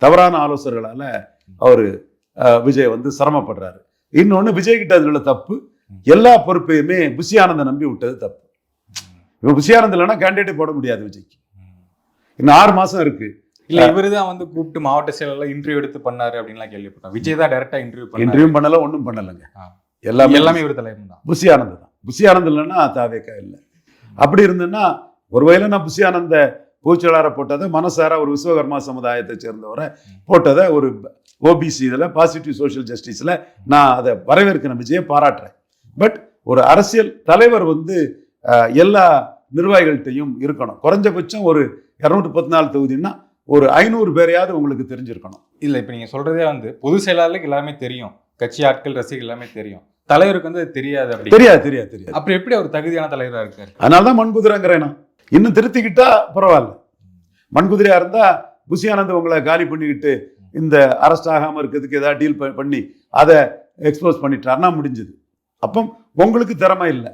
தவறான ஆலோசகர்களால் அவர் விஜய் வந்து சிரமப்படுறாரு. இன்னொன்று, விஜய் கிட்ட அதில் உள்ள தப்பு, எல்லா பொறுப்பையுமே புஷி ஆனந்தை நம்பி விட்டது தப்பு. இப்போ புஷி ஆனந்த் இல்லைன்னா கேண்டிடேட்டே போட முடியாது விஜய்க்கு. இன்னும் 6 மாதம் இருக்கு. இல்ல இவரு தான் வந்து கூப்பிட்டு மாவட்ட செயலாளர் இன்டர்வியூ எடுத்து பண்ணாரு அப்படின்லாம் கேள்விப்பட்டேன். விஜய் தான் டைரக்டா இன்டர்வியூ பண்ணல, ஒன்றும் பண்ணலைங்க. எல்லாமே இவர் தலைவர் தான். புஷி ஆனந்த் தான். புஷி ஆனந்த் இல்லைன்னா தாவேக்கா இல்லை. அப்படி இருந்ததுன்னா ஒருவேளை நான் புஷி ஆனந்த பூச்சலாரை போட்டதை, மனசார ஒரு விஸ்வகர்மா சமுதாயத்தை சேர்ந்தவரை போட்டதை, ஒரு ஓபிசி இதில் பாசிட்டிவ் சோஷியல் ஜஸ்டிஸில் நான் அதை வரவேற்கிறேன், விஜயை பாராட்டுறேன். பட் ஒரு அரசியல் தலைவர் வந்து எல்லா நிர்வாகிகள்கிட்டையும் இருக்கணும். குறைஞ்சபட்சம் ஒரு 214 தொகுதினா ஒரு 500 பேரையாவது உங்களுக்கு தெரிஞ்சிருக்கணும். இல்லை இப்போ நீங்கள் சொல்கிறதே வந்து பொது செயலாளருக்கு எல்லாமே தெரியும், கட்சி ஆட்கள் ரசிகர்கள் எல்லாமே தெரியும், தலைவருக்கு வந்து தெரியாது. அப்படி தெரியாது. அப்புறம் எப்படி அவர் தகுதியான தலைவராக இருக்காரு? அதனால தான் மண்குதிரைங்கிறேன். இன்னும் திருத்திக்கிட்டா பரவாயில்ல. மண்குதிரையாக இருந்தால் புஷி ஆனந்த் உங்களை காலி பண்ணிக்கிட்டு இந்த அரெஸ்ட் ஆகாமல் இருக்கிறதுக்கு ஏதாவது டீல் பண்ணி அதை எக்ஸ்போஸ் பண்ணிட்டாருன்னா முடிஞ்சது. அப்போ உங்களுக்கு திறமை இல்லை.